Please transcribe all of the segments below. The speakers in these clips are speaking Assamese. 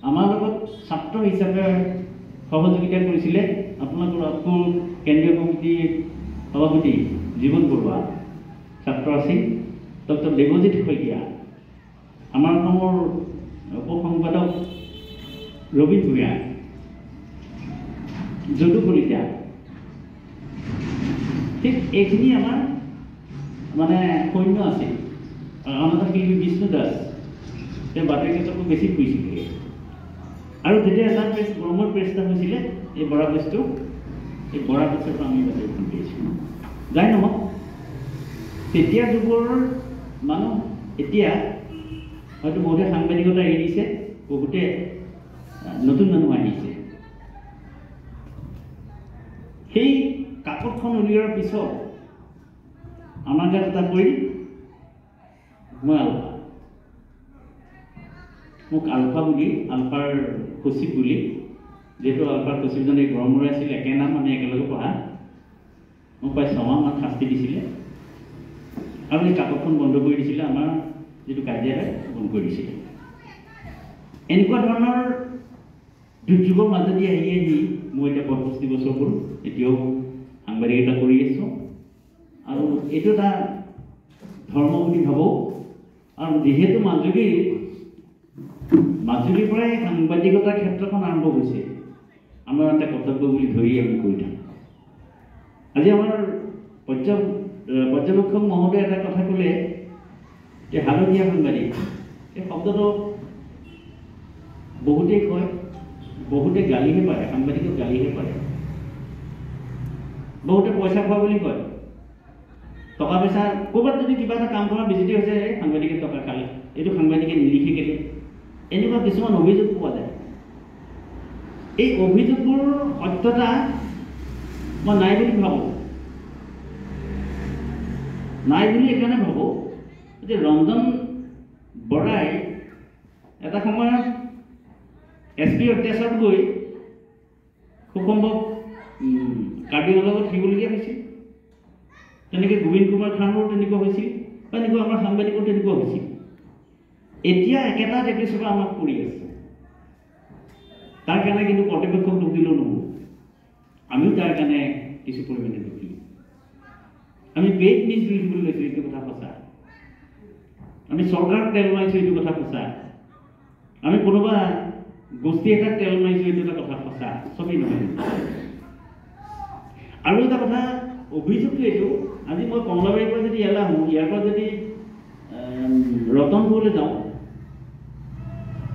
আমাৰ লগত ছাত্ৰ হিচাপে সহযোগিতা কৰিছিলে আপোনালোকৰ আত্মুৰ কেন্দ্ৰীয় কমিটিৰ সভাপতি জীৱন বৰুৱা, ছাত্ৰ আছিল ডক্টৰ দেৱজিৎ শইকীয়া, আমাৰ অসমৰ উপসংপাদক ৰবি ভূঞা, যদু কলিতা, ঠিক এইখিনি আমাৰ মানে সৈন্য আছিল। আনন্দ শিল্পী বিষ্ণু দাস, তেওঁ বাতৰি কাকতটো বেছি ফুৰিছিলে। আৰু যেতিয়া এটা প্ৰেছ গৰমৰ প্ৰেছটা হৈছিলে এই বৰা প্ৰেছটো, এই বৰা প্ৰেছৰ পৰা আমি বাতৰিখন দিছিলোঁ। যাই নহওক, তেতিয়া যুগৰ মানুহ এতিয়া হয়তো বহুতে সাংবাদিকতা এৰি দিছে, বহুতে নতুন মানুহ আহিছে। সেই কাকতখন উলিওৱাৰ পিছত আমাৰ গাত এটা পৰিল, মই আলফা, মোক আলফা বুলি, আলফাৰ সচিব বুলি, যিহেতু আলফাৰ সচিবজনে গড়মূৰৰে আছিল, একে নাম, আমি একেলগে পঢ়া, মোক প্ৰায় 6 মাহমান শাস্তি দিছিলে আৰু এই কাকতখন বন্ধ কৰি দিছিলে, আমাৰ যিটো কাৰ্যালয় বন্ধ কৰি দিছিলে। এনেকুৱা ধৰণৰ দুৰ্যোগৰ মাজেদি আহি মই এতিয়া 65 বছৰ হ'ল, এতিয়াও সাংবাদিকতা কৰি আছোঁ আৰু এইটো এটা ধৰ্ম বুলি ভাবোঁ। আৰু যিহেতু মাজুলীৰ পৰাই সাংবাদিকতাৰ ক্ষেত্ৰখন আৰম্ভ হৈছে, আমাৰ এটা কৰ্তব্য বুলি ধৰি আমি কৰি থাকোঁ। আজি আমাৰ পৰ্যবেক্ষক মহোদয়ে এটা কথা ক'লে যে হালধীয়া সাংবাদিক, এই শব্দটো বহুতেই কয়, বহুতে গালিহে পাৰে, সাংবাদিকক গালিহে পাৰে, বহুতে পইচা খোৱা বুলি কয়, টকা পইচা ক'ৰবাত যদি কিবা এটা কাম কৰা বেছিতে হৈছে সাংবাদিকে টকা খালে, এইটো সাংবাদিকে নিলিখি কেলে, এনেকুৱা কিছুমান অভিযোগ পোৱা যায়। এই অভিযোগবোৰ সত্যতা মই নাই বুলি ভাবোঁ। নাই বুলি এইকাৰণে ভাবোঁ যে ৰঞ্জন বৰাই এটা সময়ত SP অত্যাচাৰত গৈ খুব সম্ভৱ কাৰ্ডিঅ'ৰ লগত থাকিবলগীয়া হৈছিল। তেনেকৈ গোবিন্দ কুমাৰ খানৰো তেনেকুৱা হৈছিল, বা এনেকুৱা আমাৰ সাংবাদিকৰ তেনেকুৱা হৈছিল। এতিয়া একেটা এপিছ'ড আমাক কৰি আছে। তাৰ কাৰণে কিন্তু কৰ্তৃপক্ষক দুখ দিলেও নহ'ব, আমিও তাৰ কাৰণে কিছু পৰিমাণে দুখী। আমি পেইড নিউজ লিখিবলৈ লৈছোঁ, এইটো কথা সঁচা। আমি চৰকাৰক তেল মাৰিছোঁ, এইটো কথা সঁচা। আমি কোনোবা গোষ্ঠী এটাক তেল মাৰিছোঁ, এইটো এটা কথা সঁচা, চবেই নহয়। আৰু এটা কথা, অভিযোগটো এইটো, আজি মই কমলাবাৰীৰ পৰা যদি ইয়ালৈ আহোঁ, ইয়াৰ পৰা যদি ৰতনপুৰলৈ যাওঁ,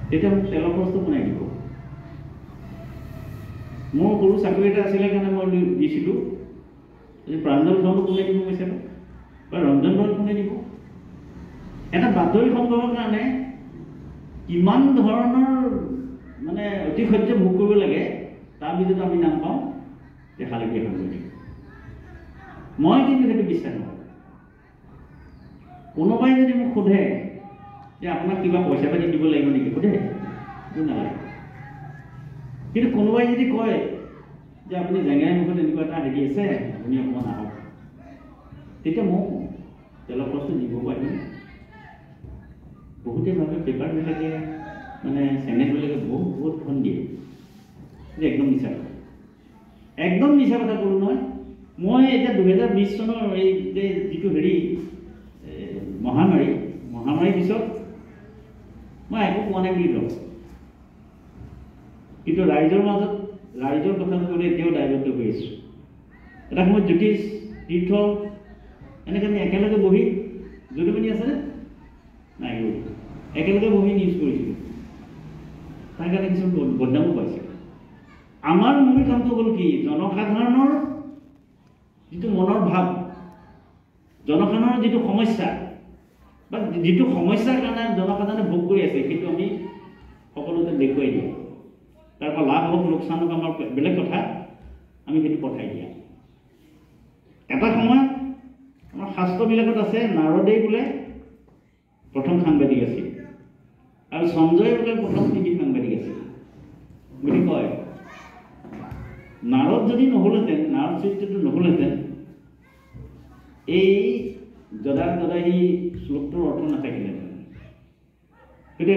তেতিয়া মোক তেলৰ খৰচটো বনাই দিব। মোৰ সৰু চাকৰি এটা আছিলে কাৰণে মই দিছিলোঁ, প্ৰাঞ্জল ধনটো কোনে দিব কৈছে বা ৰঞ্জন ধন কোনে দিব? এটা বাতৰি সংগ্ৰহৰ কাৰণে কিমান ধৰণৰ মানে অতিশয্য ভোগ কৰিব লাগে, তাৰ ভিতৰত আমি নাম পাওঁ যে হালধীয়া সাংবাদিক। মই কিন্তু সেইটো বিশ্বাস নকৰোঁ। কোনোবাই যদি মোক সোধে যে আপোনাক কিবা পইচা পাতি দিব লাগিব নেকি, সোধে, সেইটো নালাগে। কিন্তু কোনোবাই যদি কয় যে আপুনি জেঙাই মুখত এনেকুৱা এটা হেৰি আছে, আপুনি অকণমান আহক, তেতিয়া মোক তেলৰ খৰচটো দিব পাৰিম। বহুতে ভাবে পেপাৰবিলাকে মানে চেনেলবিলাকে বহুত ধন দিয়ে, সেইটো একদম মিছা কথা, একদম মিছা কথা ক'লোঁ নহয়। মই এতিয়া 2020 চনৰ এই যিটো হেৰি মহামাৰীৰ পিছত মই একো পোৱা নাই বুলি ভাবোঁ। কিন্তু ৰাইজৰ মাজত ৰাইজৰ কথা ক'লে এতিয়াও দায়বদ্ধ হৈ আছোঁ। এটা সময়ত জ্যোতিষ তীৰ্থ এনেকৈ আমি একেলগে বহি, যদুমণি আছেনে নাই, একেলগে বহি নিউজ কৰিছিলোঁ। তাৰ কাৰণে কিছুমান বদনামো পাইছে। আমাৰ মূল কামটো হ'ল কি, জনসাধাৰণৰ যিটো মনৰ ভাৱ, জনসাধাৰণৰ যিটো সমস্যা বা যিটো সমস্যাৰ কাৰণে জনসাধাৰণে ভোগ কৰি আছে, সেইটো আমি সকলোতে দেখুৱাই দিওঁ। তাৰ পৰা লাভ হওক লোকচান হওক আমাৰ বেলেগ কথা, আমি সেইটো পঠাই দিয়া। এটা সময়ত আমাৰ শাস্ত্ৰবিলাকত আছে নাৰদেই বোলে প্ৰথম সাংবাদিক আছিল আৰু সঞ্জয় বোলে প্ৰথম টিভি সাংবাদিক আছিল বুলি কয়। নাৰদ যদি নহ'লহেঁতেন, নাৰদ চৰিত্ৰটো নহ'লহেঁতেন, এই যদা যদা এই শ্লোকটোৰ অৰ্থ নাথাকিলেহেঁতেন। গতিকে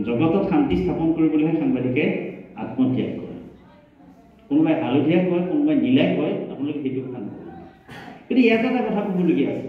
জগতত শান্তি স্থাপন কৰিবলৈহে সাংবাদিকে আত্মত্যাগ কৰে। কোনোবাই হালধীয়া কয়, কোনোবাই নীলাই কয়, আপোনালোকে সেইটো কথা নকয়। গতিকে ইয়াত এটা কথা ক'বলগীয়া আছে।